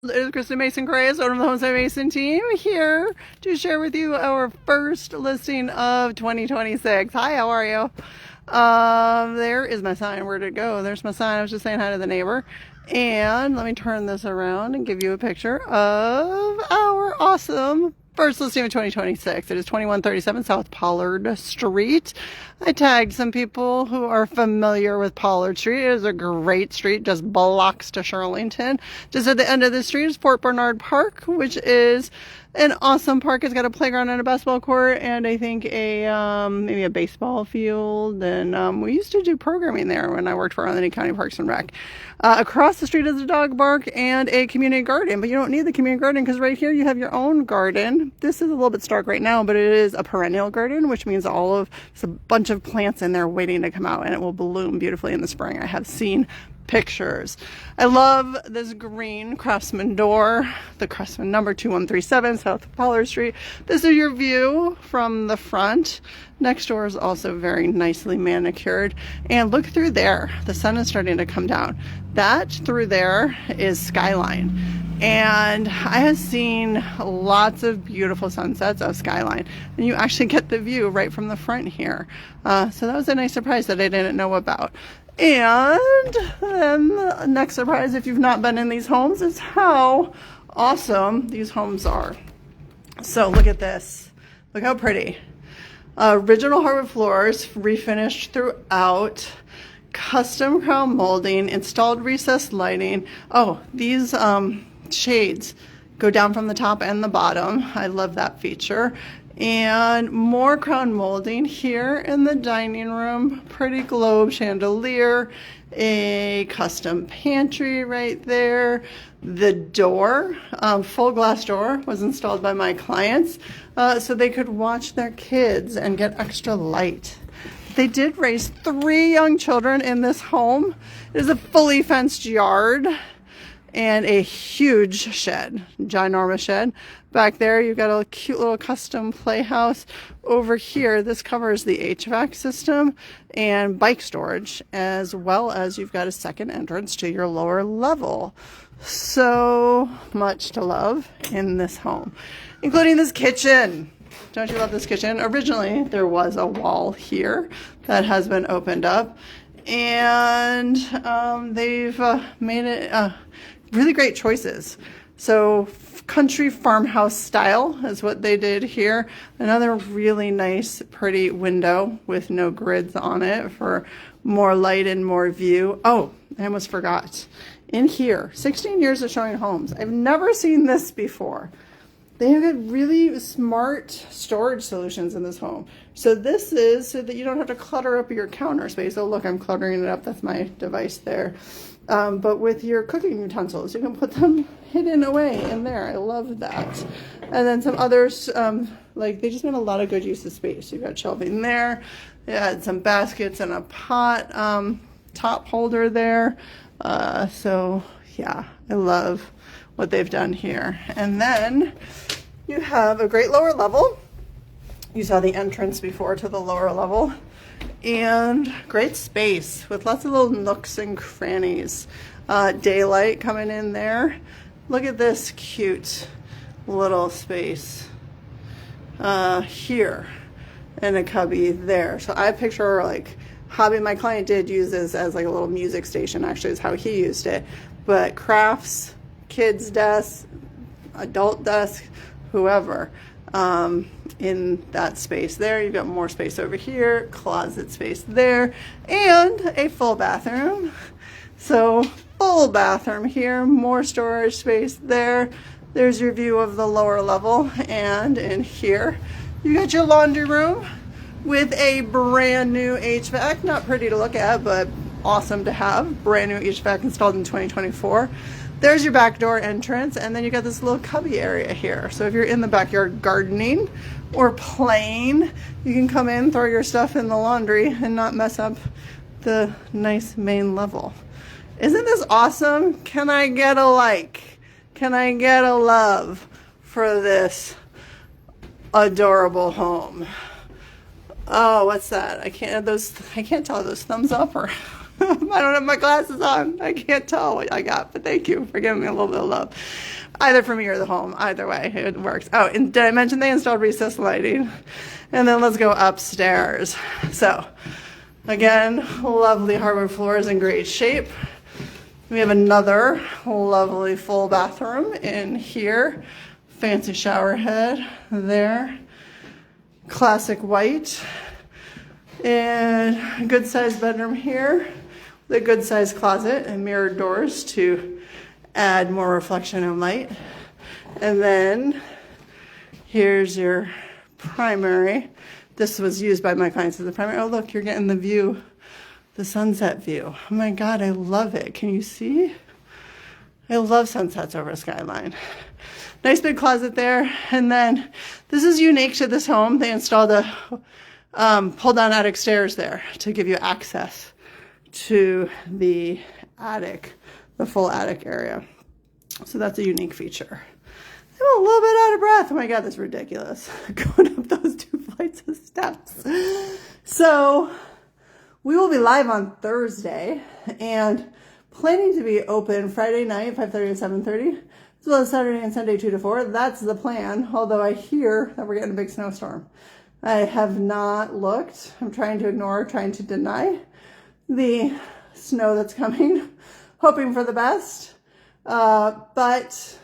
It is Kristen Mason Correa, owner of the Homestead Mason team, here to share with you our first listing of 2026. Hi, how are you? There is my sign. Where'd it go? There's my sign. I was just saying hi to the neighbor. And let me turn this around and give you a picture of our awesome first listing of 2026. It is 2137 South Pollard Street. I tagged some people who are familiar with Pollard Street. It is a great street, just blocks to Shirlington. Just at the end of the street is Fort Bernard Park, which is an awesome park. It's got a playground and a basketball court, and I think maybe a baseball field. And we used to do programming there when I worked for Arlington County Parks and Rec. Across the street is a dog park and a community garden, but you don't need the community garden because right here you have your own garden. This is a little bit stark right now, but it is a perennial garden, which means it's a bunch of plants in there waiting to come out, and it will bloom beautifully in the spring. I have seen pictures. I love this green Craftsman door, the Craftsman number 2137 South Pollard Street. This is your view from the front. Next door is also very nicely manicured. And look through there. The sun is starting to come down. That through there is skyline. And I have seen lots of beautiful sunsets of skyline. And you actually get the view right from the front here. So that was a nice surprise that I didn't know about. And then the next surprise, if you've not been in these homes, is how awesome these homes are. So look at this. Look how pretty. Original hardwood floors, refinished throughout. Custom crown molding, installed recessed lighting. Oh, these shades go down from the top and the bottom. I love that feature. And more crown molding here in the dining room. Pretty globe chandelier. A custom pantry right there. The door, full glass door, was installed by my clients so they could watch their kids and get extra light. They did raise 3 young children in this home. It is a fully fenced yard and a huge shed, ginormous shed. Back there, you've got a cute little custom playhouse. Over here, this covers the HVAC system and bike storage, as well as you've got a second entrance to your lower level. So much to love in this home, including this kitchen. Don't you love this kitchen? Originally, there was a wall here that has been opened up, and they've made it really great choices. So country farmhouse style is what they did here. Another really nice, pretty window with no grids on it for more light and more view. Oh, I almost forgot. In here, 16 years of showing homes. I've never seen this before. They have got really smart storage solutions in this home. So this is so that you don't have to clutter up your counter space. Oh, look, I'm cluttering it up. That's my device there. But with your cooking utensils, you can put them hidden away in there. I love that. And then some others, like they just made a lot of good use of space. You've got shelving there. They had some baskets and a pot top holder there. So yeah, I love what they've done here. And then you have a great lower level. You saw the entrance before to the lower level. And great space with lots of little nooks and crannies. Daylight coming in there. Look at this cute little space here and a cubby there. So I picture like hobby. My client did use this as like a little music station, actually is how he used it. But crafts, kids desk, adult desk, whoever, in that space there. You've got more space over here, closet space there, and a full bathroom. So full bathroom here, more storage space there. There's your view of the lower level. And in here, you got your laundry room with a brand new HVAC. Not pretty to look at, but awesome to have. Brand new HVAC installed in 2024. There's your back door entrance, and then you got this little cubby area here. So if you're in the backyard gardening or playing, you can come in, throw your stuff in the laundry and not mess up the nice main level. Isn't this awesome? Can I get a like? Can I get a love for this adorable home? Oh, what's that? I can't tell, those thumbs up or I don't have my glasses on. I can't tell what I got, but thank you for giving me a little bit of love. Either for me or the home. Either way, it works. Oh, and did I mention they installed recessed lighting? And then let's go upstairs. So, again, lovely hardwood floors in great shape. We have another lovely full bathroom in here. Fancy shower head there. Classic white. And a good sized bedroom here. The good sized closet and mirrored doors to add more reflection and light. And then here's your primary. This was used by my clients as the primary. Oh, look, you're getting the view, the sunset view. Oh my God, I love it. Can you see? I love sunsets over a skyline. Nice big closet there. And then this is unique to this home. They installed a pull down attic stairs there to give you access to the attic, the full attic area. So that's a unique feature. I'm a little bit out of breath. Oh my God, that's ridiculous. Going up those 2 flights of steps. So we will be live on Thursday and planning to be open Friday night, 5:30 to 7:30, as well as Saturday and Sunday, 2 to 4. That's the plan, although I hear that we're getting a big snowstorm. I have not looked. I'm trying to ignore, trying to deny the snow that's coming, hoping for the best. But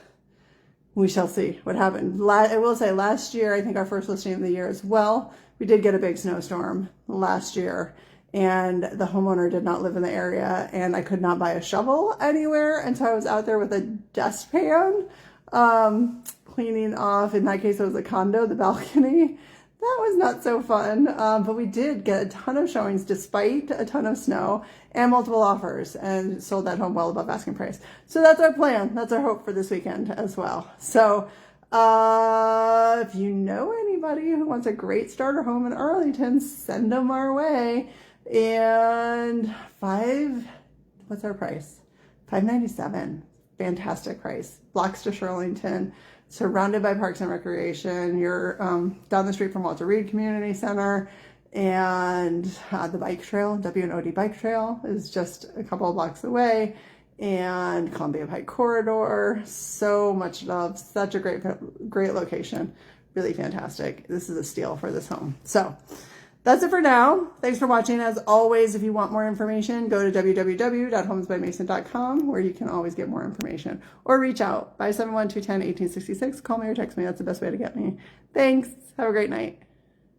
we shall see what happens. I will say last year, I think our first listing of the year as well, we did get a big snowstorm last year, and the homeowner did not live in the area, and I could not buy a shovel anywhere. And so I was out there with a dustpan, cleaning off, in that case, it was a condo, the balcony. That was not so fun, but we did get a ton of showings despite a ton of snow and multiple offers, and sold that home well above asking price. So that's our plan. That's our hope for this weekend as well. So if you know anybody who wants a great starter home in Arlington, send them our way. And what's our price? $597. Fantastic price. Blocks to Shirlington. Surrounded by parks and recreation. You're down the street from Walter Reed Community Center, and the bike trail, W&OD bike trail, is just a couple of blocks away, and Columbia Pike Corridor. So much love. Such a great location. Really fantastic. This is a steal for this home. So that's it for now. Thanks for watching. As always, if you want more information, go to www.homesbymason.com, where you can always get more information, or reach out by 71210-1866. Call me or text me. That's the best way to get me. Thanks. Have a great night.